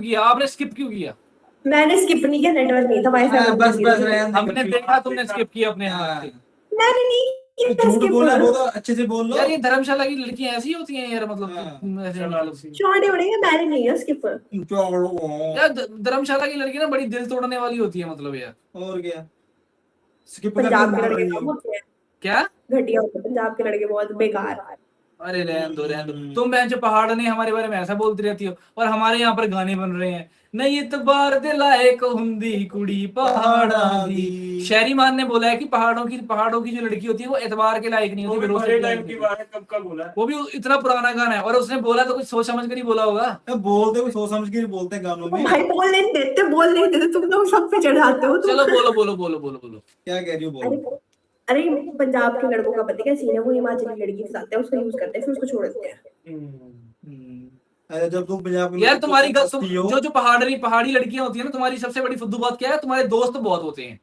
किया आपने, स्किप क्यों किया? मैंने स्किप नहीं किया, नेटवर्क नहीं था, वाईफाई बस बस रहने दे। हमने देखा तुमने स्किप किया अपने हाथ से। मैंने नहीं तो किया झूठ skip। बोला वो तो अच्छे से बोल लो। यार ये धर्मशाला की लड़कियां ऐसी होती हैं यार, मतलब ऐसे मतलब चौड़े उड़ेंगे, मैंने नहीं किया स्किप। यार धर्मशाला की लड़की ना बड़ी दिल तोड़ने वाली होती है, मतलब यार। और क्या स्किप पंजाब के कर लड़के रही कम हो। होते हैं, क्या? घटिया होते हैं पंजाब के लड़के, बहुत बेकार। अरे रहने दो रहने दो, तुम बहन जो पहाड़ ने हमारे बारे में ऐसा बोलती रहती हो, और हमारे यहाँ पर गाने बन रहे हैं, नहीं इतबार दिलाए को हुंदी कुड़ी पहाड़ा दी। शहरी मान ने बोला है कि पहाड़ों की जो लड़की होती है वो एतबार के लायक नहीं होती, भरोसे के लायक नहीं होती। कब का बोला है? वो भी इतना पुराना गाना है, और उसने बोला तो कुछ सोच समझ कर ही बोला होगा। बोलते हुए सोच समझ के बोलते हैं गानों में। भाई बोल नहीं देते, तुम लोग सब पे चढ़ाते हो तुम। चलो बोलो बोलो बोलो बोलो बोलो। क्या कह रही हो बोलो। अरे पंजाब के लड़कों का पता क्या सीन है, वो हिमाचली लड़की के साथ है, उसका यूज करते हैं, फिर उसको छोड़ देते हैं। अरे जब तुम पंजाब यार तुम्हारी जो पहाड़ी लड़कियां होती है ना, तुम्हारी सबसे बड़ी फुद्दू बात क्या है, तुम्हारे दोस्त बहुत होते हैं।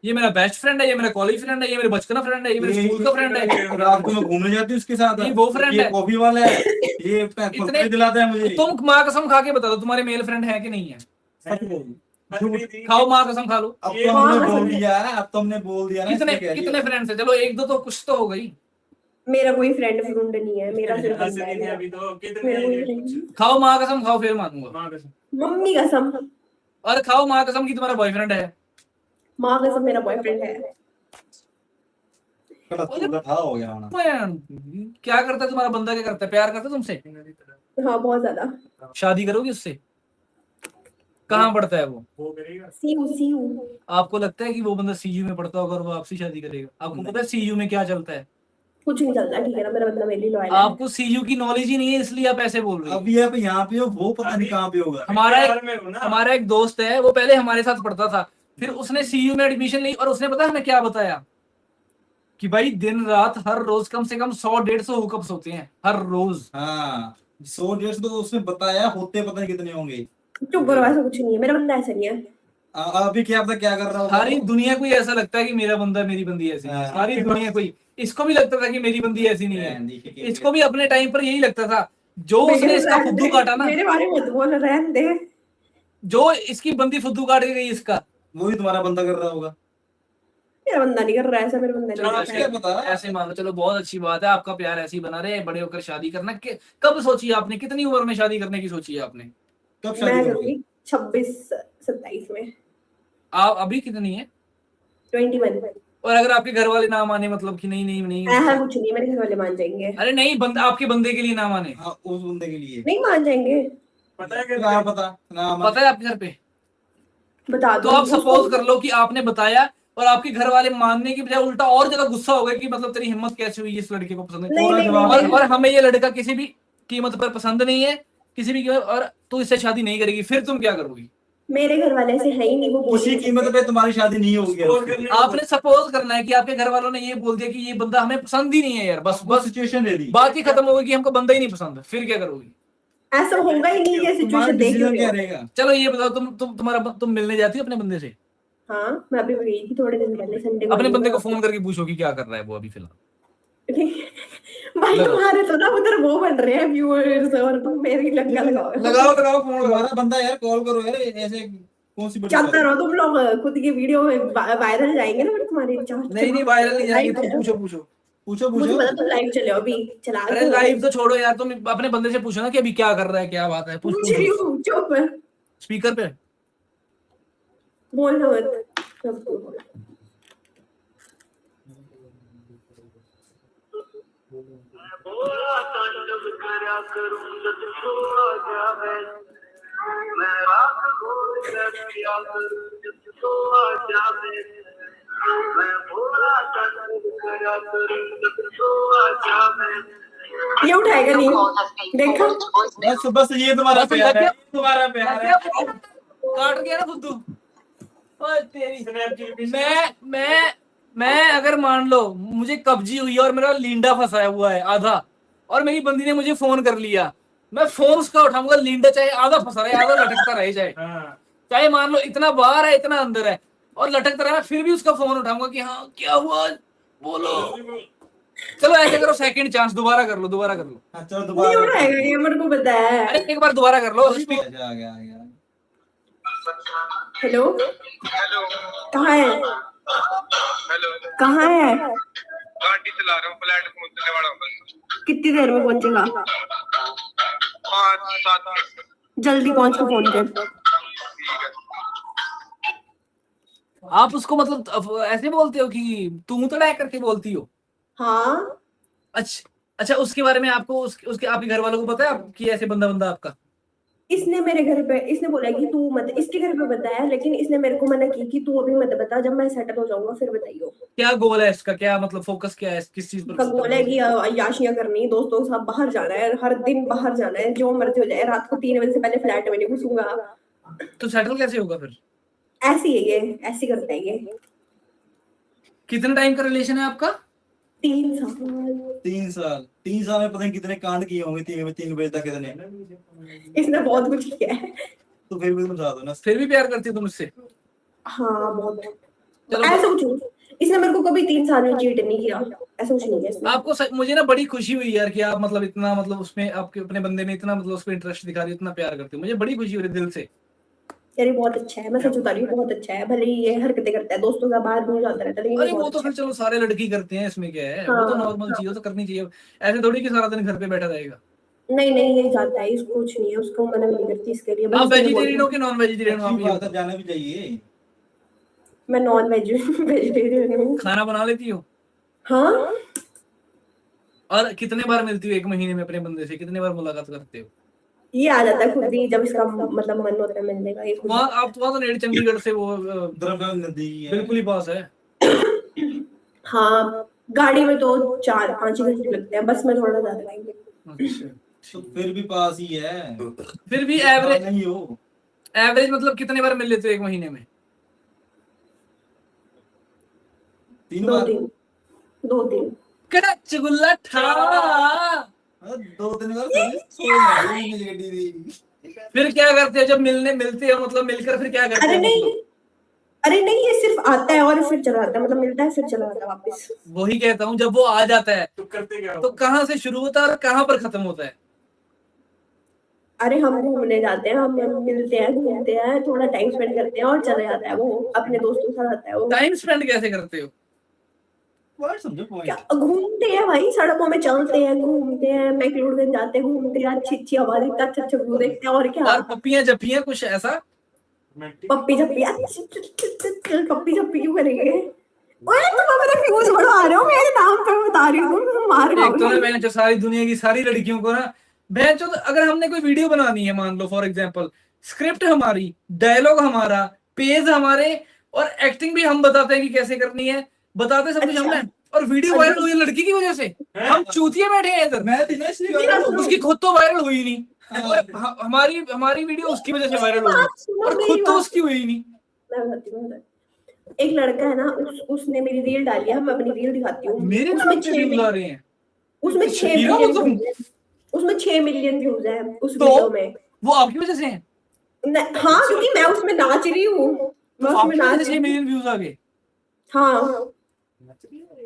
ये मेरा बेस्ट फ्रेंड है, ये मेरा कॉलेज फ्रेंड है, ये मेरे बचपन का फ्रेंड है, ये मेरे स्कूल का फ्रेंड है। रात को मैं घूमने जाती हूँ उसके साथ, ये वो फ्रेंड ये है, कॉफी वाला है, ये इतने दिलाता है मुझे। तुम माँ कसम खा के बता दो तुम्हारे मेल फ्रेंड है कि नहीं है? सच बोल। खाओ माँ कसम खा लो। अब तो हमने बोल दिया है, अब तो हमने बोल दिया ना। कितने फ्रेंड्स है? चलो एक दो तो कुछ तो हो गई। मेरा कोई फ्रेंड नहीं है, मेरा सिर्फ बंदा है। अभी तो मेरा कोई friend नहीं। खाओ माँ कसम, खाओ फिर मानूंगा। मम्मी कसम, और खाओ माँ कसम की तुम्हारा बॉयफ्रेंड है। माँ कसम मेरा बॉयफ्रेंड है। हो गया होना। क्या करता है तुम्हारा बंदा? क्या करता है? प्यार करता है तुमसे? हाँ बहुत ज्यादा। शादी करोगी उससे? कहाँ पढ़ता है वो? सीयू। आपको लगता है कि वो बंदा सीयू में पढ़ता होगा और वो आपसे शादी करेगा? आपको पता है सीयू में क्या चलता है? कुछ नहीं चलता, ठीक है ना, मेरा बंदा मेरे लिए लॉयल है। आपको सीयू की नॉलेज ही नहीं है, इसलिए आप ऐसे बोल रहे हो। अभी आप यहाँ पे हो, वो पता नहीं कहाँ पे होगा। हमारा एक दोस्त है, वो पहले हमारे साथ पढ़ता था, फिर उसने सीयू में एडमिशन ली, और उसने पता हमें क्या बताया कि भाई दिन रात हर रोज कम से कम 100-150 हुकअप्स होते हैं हर रोज। हाँ 100-150 तो उसने बताया, होते पता नहीं कितने होंगे। चुप करो, ऐसा कुछ नहीं है, मेरा बंदा ऐसा नहीं है। अभी क्या पता क्या कर रहा होगा। सारी दुनिया को ऐसा लगता है कि मेरा बंदा मेरी बंदी ऐसी है। सारी दुनिया को इसको भी लगता था कि मेरी बंदी ऐसी नहीं है। इसको भी अपने टाइम पर यही लगता था। जो उसने इसका फुद्दू काटा ना, मेरे बारे में मत बोल, रहने दे। जो इसकी बंदी फुद्दू काट के गई इसका, वो ही तुम्हारा बंदा कर रहा होगा। मेरा बंदा नहीं कर रहा है ऐसा, मेरा बंदा नहीं क्या पता। ऐसे मान लो। चलो बहुत अच्छी बात है, आपका प्यार ऐसे ही बना रहे, बड़े होकर शादी करना। कब सोची है आपने? कितनी उम्र में शादी करने की सोची है आपने? कब मैं शादी करूंगी 26-27 में। आप अभी कितनी है? 21। और अगर आपके घर वाले ना माने, मतलब कि नहीं ऐसा कुछ नहीं, मेरे घर वाले मान जाएंगे। अरे नहीं, आपके बंदे के लिए ना माने? हाँ उस बंदे के लिए नहीं मान जाएंगे। पता है क्या पता ना पता है आपके घर पे? बता तो दो। आप सपोज कर लो कि आपने बताया, और आपके घर वाले मानने की बजाय उल्टा और ज्यादा गुस्सा हो गया कि मतलब तेरी हिम्मत कैसे हुई इस लड़के को पसंद नहीं, और हमें ये लड़का किसी भी कीमत पर पसंद नहीं है, किसी भी कीमत, और तू इससे शादी नहीं करेगी, फिर तुम क्या करोगी? मेरे घर वाले ऐसे है ही नहीं, वो उसी कीमत पे तुम्हारी शादी नहीं होगी। आपने सपोज करना है कि आपके घर वालों ने ये बोल दिया कि ये बंदा हमें पसंद ही नहीं है यार, बस सिचुएशन दे दी, बात ही खत्म हो गई कि हमको बंदा ही नहीं पसंद, फिर क्या करोगी? ऐसा होगा ही नहीं, ये सिचुएशन देख क्या रहेगा। चलो ये बताओ, तुम मिलने जाती हो अपने बंदे से? हाँ मैं अभी गई थी थोड़े दिन पहले, संडे को। अपने बंदे को फोन करके पूछो कि क्या कर रहा है वो अभी फिलहाल। भाई तुम्हारे तो ना उधर वो बन रहे हैं व्यूअर्स, और तुम मेरी लंका लगाओ फोन। तुम्हारा बंदा यार कॉल करो यार, ऐसे कौन सी चलता रहो तुम लोग, खुद की वीडियो वायरल जाएंगे ना, तुम्हारी नहीं वायरल नहीं जाएगी। तुम पूछो मुझे पता तुम लाइव चले हो अभी, चला। अरे लाइव तो छोड़ो यार, तुम अपने बंदे से पूछो ना कि अभी क्या कर रहा है, क्या बात है। पूछ रही हूँ, चुप। स्पीकर पे बोलना मत। ये उठाएगा नहीं, देखो बस बस ये तुम्हारा प्यार है, तुम्हारा प्यार है। काट गया ना फुद्दू। तेरी मैं अगर मान लो मुझे कब्जी हुई और मेरा लींडा फंसाया हुआ है आधा, और मेरी बंदी ने मुझे फोन कर लिया, मैं फोन उसका उठाऊंगा, लींडा चाहे आधा फंसा रहे, आधा लटकता रहे, चाहे मान लो इतना बाहर है इतना अंदर है और लटकता रहा, फिर भी उसका फोन उठाऊंगा कि हाँ क्या हुआ बोलो। चलो ऐसे करो, सेकंड चांस, दोबारा कर लो, दोबारा कर लो। हाँ चलो नहीं दोबारा उठाएगा ये, मेरे को पता अरे है। एक बार दोबारा कर लो। आ गया आ गया आ गया। हेलो, हेलो कहाँ है? हेलो, कहाँ है? गाड़ी चला रहा हूँ, फ्लैट पहुंचने वाला हूँ बस। कितनी देर में पहुंचेगा? 5-7 मिनट। जल्दी पहुंच के फोन कर। ठीक है। आप उसको मतलब ऐसे बोलते हो कि तू तड़ा करके बोलती हो? हाँ, अच्छा अच्छा, उसके बारे में आपको उसके आपके घर वालों को पता है कि ऐसे बंदा बंदा आपका? इसने मेरे घर पे, इसने बोला कि तू मत, इसके घर पे बताया, लेकिन इसने मेरे को मना की कि तू अभी मत बता, जब मैं सेटल हो जाऊंगा फिर बताइयो। क्या गोल है इसका, क्या मतलब फोकस क्या है, किस चीज उसका पर? गोल है कि अय्याशियां करनी, दोस्तों के साथ बाहर जाना है, हर दिन बाहर जाना है, जो मर्जी हो जाए, रात को 3 बजे से पहले फ्लैट में नहीं घुसूंगा। तो सेटल कैसे होगा फिर? ऐसी है ये, ऐसी करता है ये। कितने टाइम का रिलेशन है आपका? 3 साल। 3 साल, 3 साल में पता नहीं कितने कांड किए होंगे, 3 बजे तक कितने। इसने बहुत कुछ किया है। तो फिर भी तुम बता दो ना। फिर भी प्यार करती हो तुम उससे? हाँ बहुत। चलो ऐसा कुछ नहीं, इसने मेरे को कभी 3 साल में चीट नहीं किया, ऐसा कुछ नहीं है इसमें। आपको मुझे ना बड़ी खुशी हुई यार कि आप मतलब इतना मतलब उसमें आपके अपने बंदे में इतना मतलब उसको इंटरेस्ट दिखा रही हो, इतना प्यार करते हो, मुझे बड़ी खुशी हो रही है दिल से। यार बहुत अच्छा है, मैं सच बता रही हूँ, बहुत अच्छा है। भले ही ये हरकतें करता है, दोस्तों का बाहर दूर जाता रहता है, लेकिन ये अरे वो बहुत तो अच्छा फिर चलो सारे लड़की करते हैं, इसमें क्या है, वो तो हाँ, नॉर्मल हाँ। चीज है, तो करनी चाहिए। ऐसे थोड़ी कि सारा दिन घर पे बैठा रहेगा। नहीं नहीं, ये जाता है, इसको कुछ नहीं है, उसको मना भी नहीं करती इसके लिए, बस आप इसलिए वेजिटेरियन हो बोलती कि नॉन वेजिटेरियन हो? आप अच्छी ये बात है, बताओ। जाना भी चाहिए। मैं नॉन वेजिटेरियन हूँ। खाना बना लेती हो? हाँ, और कितने बार मिलती हो एक महीने में अपने बंदे से, कितने बार मुलाकात करते हो? ये आ जाता है खुद ही, जब इसका मतलब मन होता है मिलने का, ये खुद वहाँ आप वहाँ तो नेड़ चंडीगढ़ से वो धर्मशाला नदी है। बिल्कुल ही पास है। हाँ, गाड़ी में तो 4-5 घंटे लगते हैं, बस में थोड़ा ज्यादा टाइम। अच्छा, तो फिर भी पास ही है। फिर भी हाँ, एवरेज नहीं हो। एवरेज मतलब कितने बार मिल लेते हो एक महीने में? 3 2 बार। 3 2 3 कड़क गुल्ला ठा। 2-3 बार थोड़ी, 100 मिल गई दी। फिर क्या करते हो जब मिलते हो, मतलब मिलकर फिर क्या करते अरे हो नहीं, मतलब? अरे नहीं, ये सिर्फ आता है और फिर चला जाता है, मतलब मिलता है फिर चला जाता है वापस। वही कहता हूँ, जब वो आ जाता है तो करते क्या, तो कहाँ से शुरू होता है और कहाँ पर खत्म होता है? अरे हम घूमने जाते हैं, हम मिलते हैं, घूमते हैं, थोड़ा टाइम स्पेंड करते हैं और चले जाता है वो, अपने दोस्तों के साथ आता है वो। टाइम स्पेंड कैसे करते हो? पॉइंट समझो, क्या पॉइंट। घूमते हैं भाई, सड़कों में चलते हैं, घूमते हैं, मैक्लोडगंज जाते हैं, घूमते हैं, अच्छी अच्छी हवा देखते हैं, अच्छे अच्छे व्यू देखते हैं, और क्या। और पप्पियां जप्पियां कुछ ऐसा? पप्पी झप्पी, पप्पी झप्पी क्यों करेंगे? ओए तुम मेरे व्यूज बढ़ा रहे हो, मेरे नाम पे बता रही हूँ, तुम मार एक तो ना खाओगे। बहन जो सारी दुनिया की सारी लड़कियों को ना, बहन जो अगर हमने कोई वीडियो बनानी है, मान लो फॉर एग्जांपल, स्क्रिप्ट हमारी, डायलॉग हमारा, पेज हमारे, और एक्टिंग भी हम बताते हैं कि कैसे करनी है, बताते सब कुछ अच्छा। हमने, और वीडियो वायरल हुई है लड़की की वजह से। हम चूतिया बैठे हैं इधर। मैं तो इसलिए मेरा सुनो। उसकी खुद तो वायरल हुई नहीं, और हमारी हमारी वीडियो उसकी वजह से वायरल होगी, बात सुनो, और मेरी खुद तो बात उसकी हुई नहीं। मैं बताती हूँ। एक लड़का है ना, उसने मेरी रील डाली है, मैं अपनी रील दिखाती हूँ। मेरे नाम पे व्यूज आ रहे हैं। उसमें 6 हीरो हो मिलियन तुम? व्यूज है। उसमें 6 मिलियन व्यूज है उस तो वीडियो में। वो आपकी वजह से हैं? हाँ, क्योंकि मैं उसमें नाच रही हूँ, तो मैं उसमें आपकी वजह नाच से रही 6 हूँ। मिलियन व्यूज आ गए? हाँ,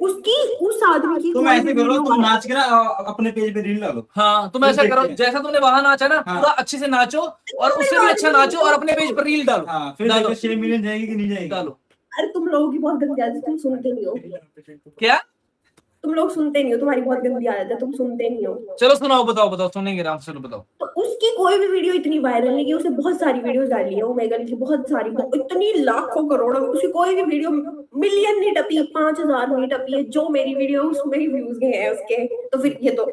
उसकी, उस आदमी की तुम कोई ऐसे भी करो, वीडियो तुम नाच के ना अपने पेज पे रील डालो। हाँ, तुम फिर ऐसा करो, देखते हैं। जैसा तुमने वहां नाचा ना, हाँ। पूरा अच्छे से नाचो, और उससे भी अच्छा नाचो, और अपने पेज पर रील डालो। हाँ, फिर डालो देखो 6 मिलियन जाएगी कि नहीं जाएगी। डालो। अरे तुम लोगों की बहुत गंदी आदत है, तुम सुनते नहीं हो। क्या? तुम लोग सुनते नहीं हो, तुम्हारी बहुत गंदी आदत है, तुम सुनते नहीं हो। चलो सुनाओ, बताओ बताओ, सुनेंगे आराम से, चलो बताओ। तो उसकी कोई भी वीडियो इतनी वायरल नहीं की, उसने बहुत सारी वीडियोस डाली है, ओमेगल की बहुत सारी, इतनी लाखों करोड़ों, उसकी कोई भी वीडियो मिलियन नहीं टपी, 5000 नहीं टपी है, जो मेरी वीडियो उसमें ही व्यूज गए हैं उसके। तो फिर ये तो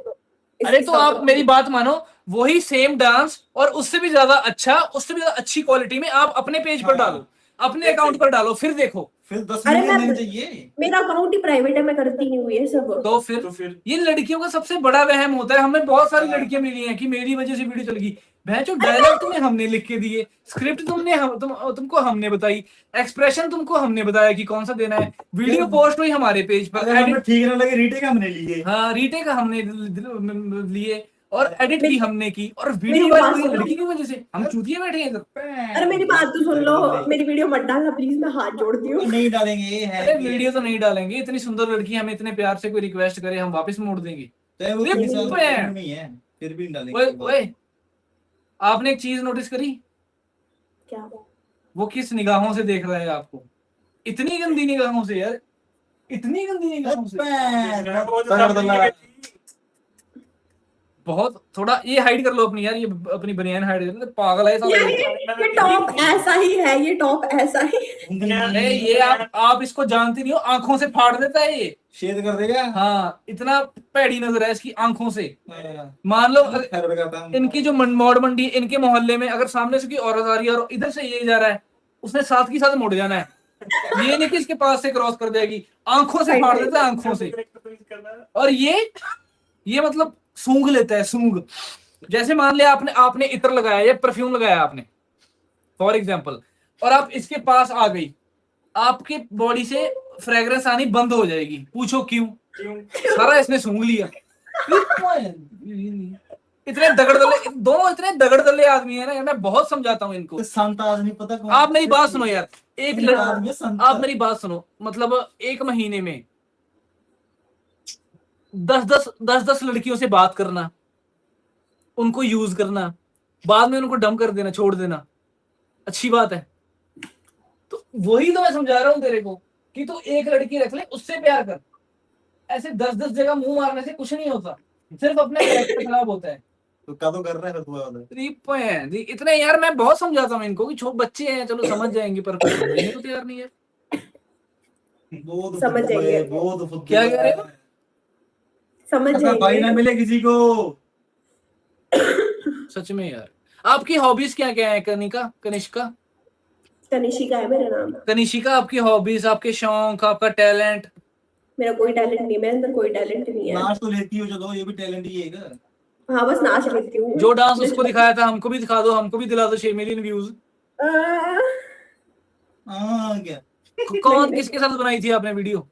अरे तो आप मेरी बात मानो, वही सेम डांस और उससे भी ज्यादा अच्छा, उससे भी ज्यादा अच्छी क्वालिटी में आप अपने पेज पर हाँ। डालो, अपने अकाउंट पर डालो, फिर देखो। फिर 10 अरे मिलियन मैं, देने चाहिए। मेरा अकाउंट ही प्राइवेट है, मैं करती नहीं हूँ ये सब। तो फिर ये लड़कियों का सबसे बड़ा वहम होता है। हमें बहुत सारी लड़कियां मिली हैं कि मेरी वजह से वीडियो चल गई। बहन जो डायलॉग तुम्हें हमने लिख के दिए, स्क्रिप्ट तुमको हमने बताई, एक्सप्रेशन तुमको हमने बताया कि कौन सा देना है, वीडियो पोस्ट हुई हमारे पेज पर, अगर हमें ठीक ना लगे रीटेक हमने लिए। हाँ रीटेक हमने लिए, और एडिट की हमने की, और वीडियो मेरी वायरल बात हुई सुनो। लड़की की वजह से। हम चूतिए बैठे हैं इधर। अरे मेरी बात तो सुन लो, मेरी वीडियो मत डालना प्लीज, मैं हाथ जोड़ती हूँ। नहीं डालेंगे, ये है अरे वीडियो तो नहीं डालेंगे, इतनी सुंदर लड़की हमें इतने प्यार से कोई रिक्वेस्ट करे हम वापस मोड़ देंगे। चाहे वो अरे 3 साल भैं। में ही है, फिर भी नहीं ओए डालेंगे। ओए, आपने एक चीज नोटिस करी? क्या? वो किस निगाहों से देख रहा है आपको, इतनी गंदी निगाहों से यार, इतनी गंदी निगाहों से। बहुत, थोड़ा ये हाइड कर लो अपनी यार, ये अपनी बनियान हाइड कर लो, पागल है साला ये। ये टॉप ऐसा ही है, ये टॉप ऐसा ही। अरे ये आप इसको जानती नहीं हो, आंखों से फाड़ देता है ये। शेद कर देगा। हाँ, इतना पैड़ी नजर है इसकी आंखों से। हाँ। मान लो खैर का काम। इनकी जो मौड़ मंडी है, इनके मोहल्ले में अगर सामने से कोई औरत आ रही है और इधर से ये जा रहा है, उसने साथ की साथ मुड़ जाना है, ये नहीं कि इसके पास से क्रॉस कर जाएगी, आंखों से फाड़ देता है, आंखों से। और ये मतलब सूंघ लेता है, सूंघ। जैसे मान लिया आपने इत्र लगाया या परफ्यूम लगाया आपने फॉर एग्जाम्पल, और आप इसके पास आ गई, आपके बॉडी से फ्रेग्रेंस आनी बंद हो जाएगी। पूछो क्यों? सारा इसने सूंघ लिया। इतने दगड़दल्ले, दोनों इतने दगड़दल्ले आदमी है ना, मैं बहुत समझाता हूँ इनको। तो संता आदमी पता कौन? आप मेरी बात सुनो यार, आदमी संता। आप मेरी बात सुनो, मतलब एक महीने में 10 लड़कियों से बात करना, उनको यूज करना, बाद में उनको डम कर देना, छोड़ देना, अच्छी बात है? तो वही तो मैं समझा रहा हूं तेरे को कि तू एक लड़की रख ले, उससे प्यार कर। ऐसे 10 जगह मुंह मारने से कुछ नहीं होता, सिर्फ अपने कैरेक्टर खराब होता है। तो क्या तो कर रहा है तू? इतने यार मैं बहुत समझाता हूँ इनको कि छोटे बच्चे हैं, चलो समझ जाएंगे, पर कुछ समझने को तैयार नहीं है। बहुत समझ जाएंगे। बहुत फुद्दू क्या कह रहे हो? समझ अगर भाई ना जाएंगे। मिले किसी को। सच में यार। आपकी हॉबीज क्या क्या है कनिष्का? तनिशिका है मेरा नाम। कनिशिका, आपकी हॉबीज, आपके शौक, आपका टैलेंट? मेरा कोई टैलेंट नहीं है, मेरे अंदर कोई टैलेंट नहीं है। नाच तो लेती हो, चलो ये भी टैलेंट ही है क्या? हाँ बस नाच लेती हूँ। जो डांस उसको दिखाया था, हमको भी दिखा दो, हमको भी दिला दो 6 मिलियन व्यूज। क्या? कौन किसके साथ बनाई थी आपने वीडियो?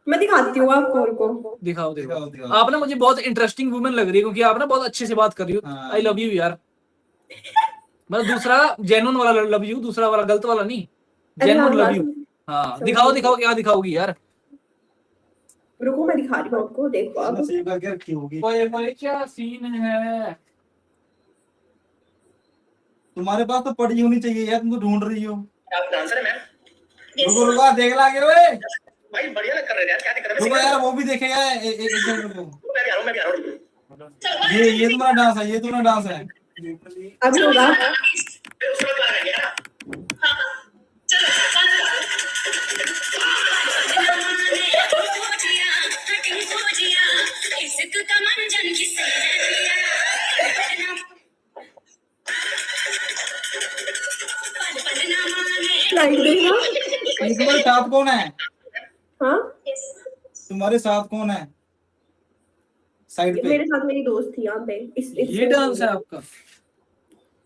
मैं दिखाती हूँ आपको, उनको। दिखाओ दिखाओ। आप ना मुझे बहुत इंटरेस्टिंग वुमन लग रही है, क्योंकि आप ना बहुत अच्छे से बात कर रही हो। हाँ। आई लव यू यार। मतलब दूसरा जेन्युइन वाला लव यू, दूसरा वाला गलत वाला नहीं, जेन्युइन लव यू। हाँ दिखाओ क्या दिखाओगी यार? रुको मैं दिखा रही हूँ आपको, देखो आप। सेव करके रखी होगी। ओए क्या सीन है? तुम्हारे पास तो पड़ी होनी चाहिए यार, तुम तो ढूंढ रही हो। आप डांसर है मैम? रुको देख लागे ओए। भाई बढ़िया कर रहे हैं यार, क्या दिक्कत है? रुको यार, वो भी देखेगा। एक सेकंड रुको। मैं भी आ रहा हूँ। ये तुम्हारा डांस है, ये तुम्हारा डांस है। अभी होगा। फिर उसके बाद करेंगे ना। लाइट देखना। ये तुम्हारे साथ कौन है? हाँ तुम्हारे साथ कौन है साइड पे? मेरे साथ मेरी दोस्त थी यहाँ पे। ये डांस है आपका?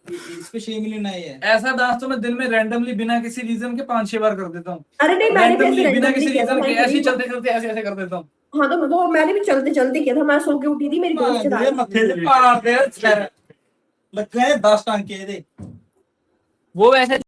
इस पे 6 मिलियन आए हैं। ऐसा डांस तो मैं दिन में रैंडमली बिना किसी रीजन के 5-6 बार कर देता हूँ। अरे नहीं, मैंने भी रैंडमली ऐसे बिना किसी randomly किया था, रीजन के, मैंने ऐसे ही भी- चलते ऐसे कर देता हूँ। हाँ तो वो मैंने भी चलते चलते किया था। मैं सो के उठी थी, मेरी दोस्त चला ये मत्थे से पार दे लग गए 10 टांके। वो वैसे